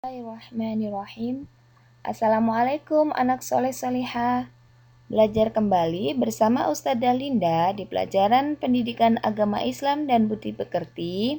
Bismillahirrahmanirrahim. Assalamualaikum anak soleh solihah. Belajar kembali bersama Ustazah Linda di pelajaran Pendidikan Agama Islam dan Budi Pekerti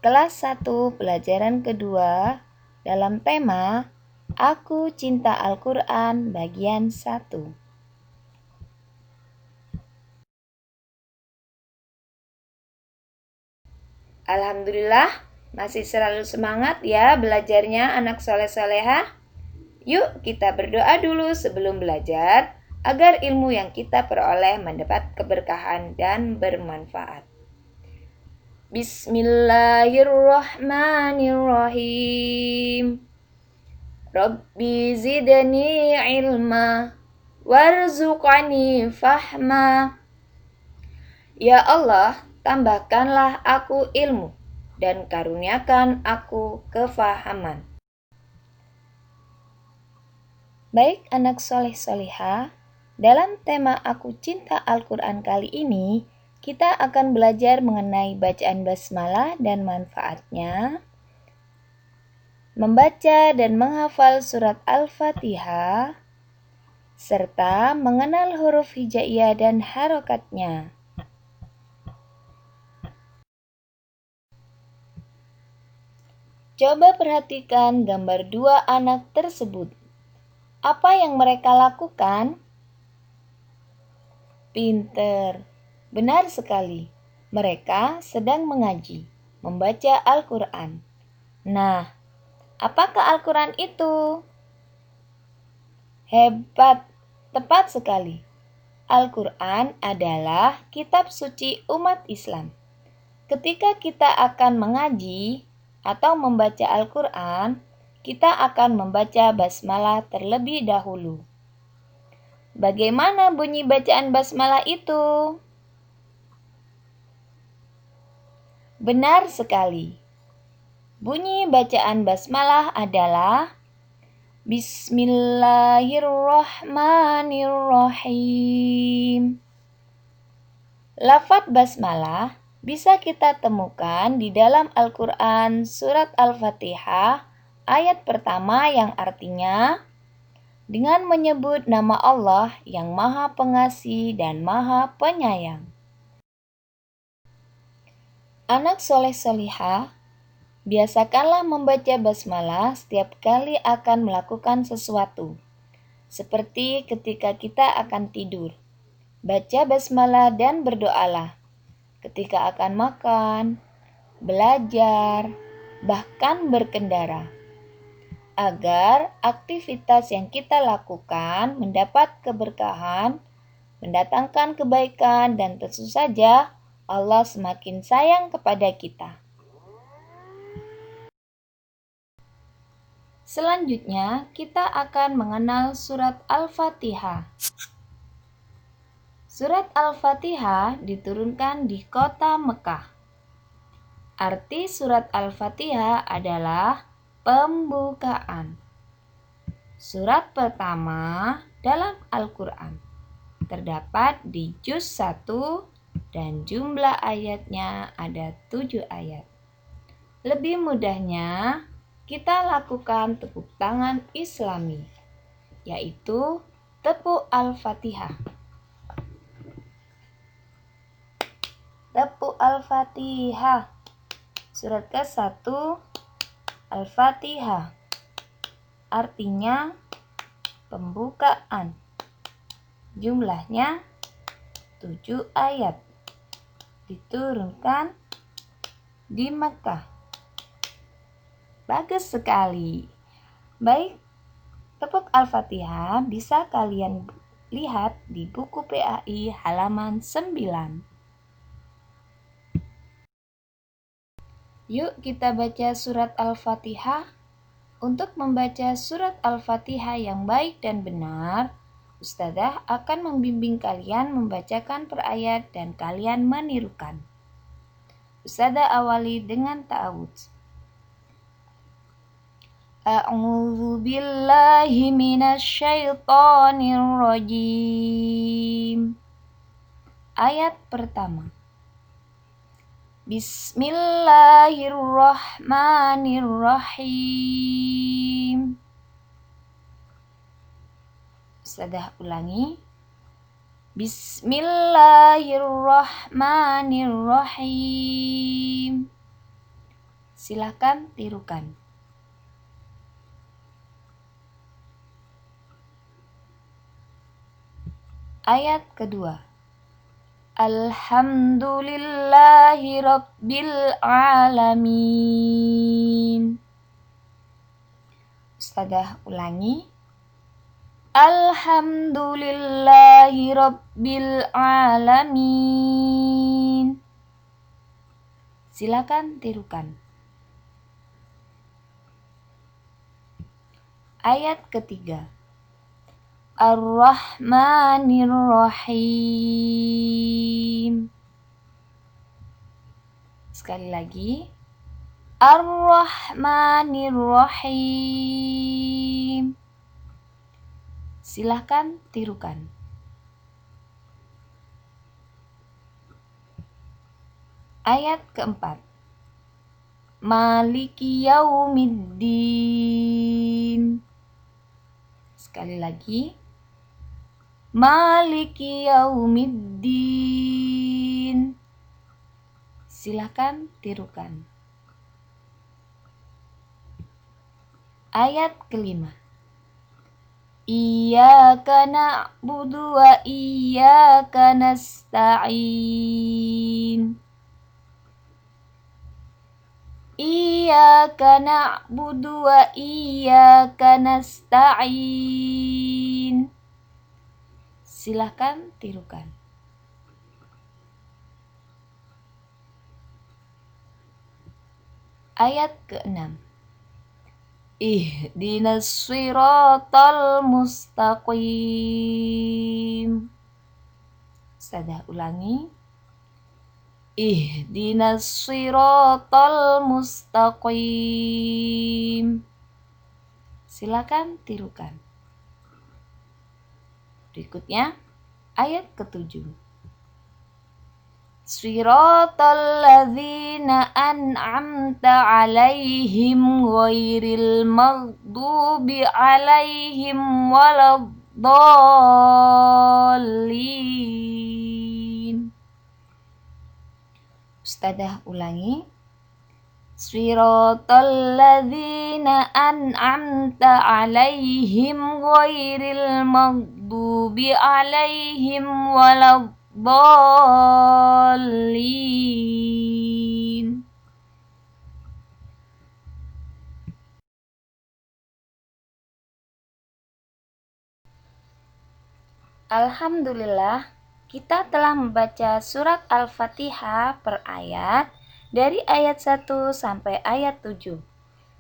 kelas 1 pelajaran kedua dalam tema Aku Cinta Al-Quran bagian 1. Alhamdulillah masih selalu semangat ya belajarnya anak soleh solehah. Yuk kita berdoa dulu sebelum belajar agar ilmu yang kita peroleh mendapat keberkahan dan bermanfaat. Bismillahirrahmanirrahim. Rabbi zidni ilma warzuqani fahma. Ya Allah, tambahkanlah aku ilmu dan karuniakan aku kefahaman. Baik anak soleh solihah, dalam tema Aku Cinta Al-Quran kali ini, kita akan belajar mengenai bacaan basmalah dan manfaatnya, membaca dan menghafal surat Al-Fatihah, serta mengenal huruf hijaiyah dan harokatnya. Coba perhatikan gambar dua anak tersebut. Apa yang mereka lakukan? Pinter. Benar sekali. Mereka sedang mengaji, membaca Al-Quran. Nah, apakah Al-Quran itu? Hebat. Tepat sekali. Al-Quran adalah kitab suci umat Islam. Ketika kita akan mengaji atau membaca Al-Quran, kita akan membaca basmalah terlebih dahulu. Bagaimana bunyi bacaan basmalah itu? Benar sekali. Bunyi bacaan basmalah adalah Bismillahirrahmanirrahim. Lafaz basmalah bisa kita temukan di dalam Al-Quran surat Al-Fatihah ayat pertama yang artinya dengan menyebut nama Allah yang Maha Pengasih dan Maha Penyayang. Anak soleh solihah, biasakanlah membaca basmalah setiap kali akan melakukan sesuatu. Seperti ketika kita akan tidur, baca basmalah dan berdoalah. Ketika akan makan, belajar, bahkan berkendara. Agar aktivitas yang kita lakukan mendapat keberkahan, mendatangkan kebaikan, dan tentu saja Allah semakin sayang kepada kita. Selanjutnya, kita akan mengenal surat Al-Fatihah. Surat Al-Fatihah diturunkan di kota Mekah. Arti surat Al-Fatihah adalah pembukaan. Surat pertama dalam Al-Quran. Terdapat di juz 1 dan jumlah ayatnya ada 7 ayat. Lebih mudahnya, kita lakukan tepuk tangan Islami, yaitu tepuk Al-Fatihah. Tepuk Al-Fatihah. Surat ke-1 Al-Fatihah. Artinya pembukaan. Jumlahnya 7 ayat. Diturunkan di Mekah. Bagus sekali. Baik, tepuk Al-Fatihah bisa kalian lihat di buku PAI halaman 9. Yuk kita baca surat Al-Fatihah. Untuk membaca surat Al-Fatihah yang baik dan benar, Ustazah akan membimbing kalian membacakan per ayat dan kalian menirukan. Ustazah awali dengan ta'awudz. A'udzu billahi minasyaitonir rajim. Ayat pertama. Bismillahirrahmanirrahim. Ustazah ulangi. Bismillahirrahmanirrahim. Silakan tirukan. Ayat kedua. Alhamdulillahi Rabbil Alamin. Ustazah ulangi. Alhamdulillahi Rabbil Alamin. Silakan tirukan. Ayat ketiga. Ar-Rahmanir-Rahim. Sekali lagi. Ar-Rahmanir-Rahim. Silahkan tirukan. Ayat keempat. Maliki yaumiddin. Sekali lagi. Maliki yaumiddin. Silahkan tirukan. Ayat kelima. Iyyaka na'budu wa iyyaka nasta'in. Iyyaka na'budu wa iyyaka nasta'in. Silakan tirukan. Ayat ke-6. Ihdinas siratal mustaqim. Ustazah ulangi. Ihdinas siratal mustaqim. Silakan tirukan. Berikutnya ayat ke-7. Siratal ladzina an'amta 'alaihim ghairil maghdubi 'alaihim waladdallin. Ustazah ulangi. Siratal ladzina an'amta 'alaihim ghairil maghdubi 'alaihim waladdallin. Alhamdulillah, kita telah membaca surat Al-Fatihah per ayat dari ayat 1 sampai ayat 7.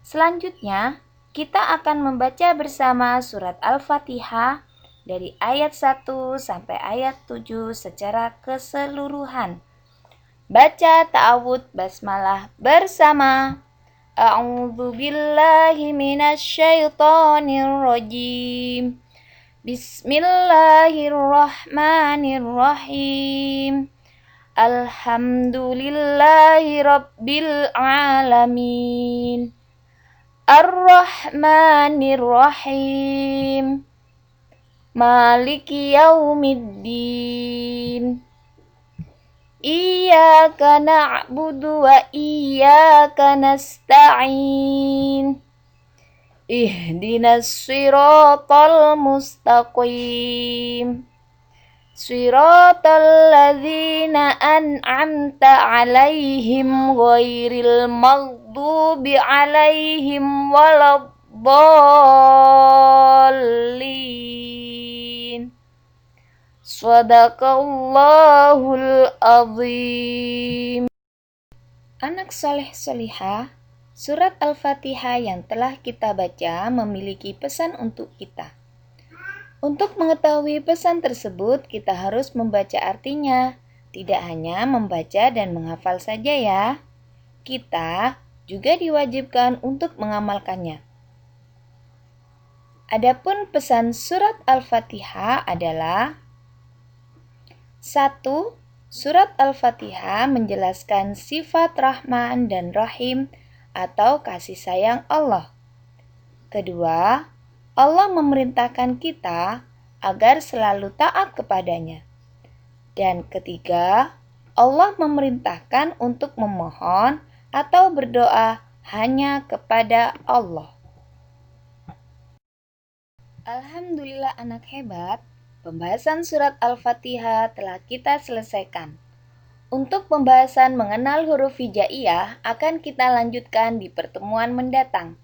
Selanjutnya, kita akan membaca bersama surat Al-Fatihah dari ayat 1 sampai ayat 7 secara keseluruhan. Baca ta'awudz basmalah bersama. A'udzu billahi minasyaitonir rajim. Bismillahirrahmanirrahim. Alhamdulillahi Rabbil Alamin. Ar-Rahmanir-Rahim. Maliki yaumiddin. Iyyaka na'budu wa iyyaka nasta'in. Ihdinas siratal mustaqim. Siratal ladzina an'amta 'alaihim ghairil maghdubi 'alaihim waladdallin. Shadaqallahul azim. Anak soleh solihah, surat Al-Fatihah yang telah kita baca memiliki pesan untuk kita. Untuk mengetahui pesan tersebut, kita harus membaca artinya. Tidak hanya membaca dan menghafal saja ya. Kita juga diwajibkan untuk mengamalkannya. Adapun pesan surat Al-Fatihah adalah 1. Surat Al-Fatihah menjelaskan sifat Rahman dan Rahim atau kasih sayang Allah. Kedua, Allah memerintahkan kita agar selalu taat kepadanya. Dan ketiga, Allah memerintahkan untuk memohon atau berdoa hanya kepada Allah. Alhamdulillah anak hebat, pembahasan surat Al-Fatihah telah kita selesaikan. Untuk pembahasan mengenal huruf hijaiyah akan kita lanjutkan di pertemuan mendatang.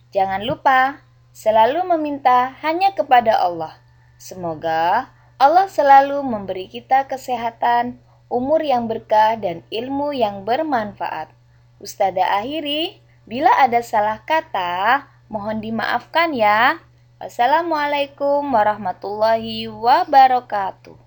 Jangan lupa selalu meminta hanya kepada Allah. Semoga Allah selalu memberi kita kesehatan, umur yang berkah, dan ilmu yang bermanfaat. Ustazah akhiri, bila ada salah kata, mohon dimaafkan ya. Wassalamualaikum warahmatullahi wabarakatuh.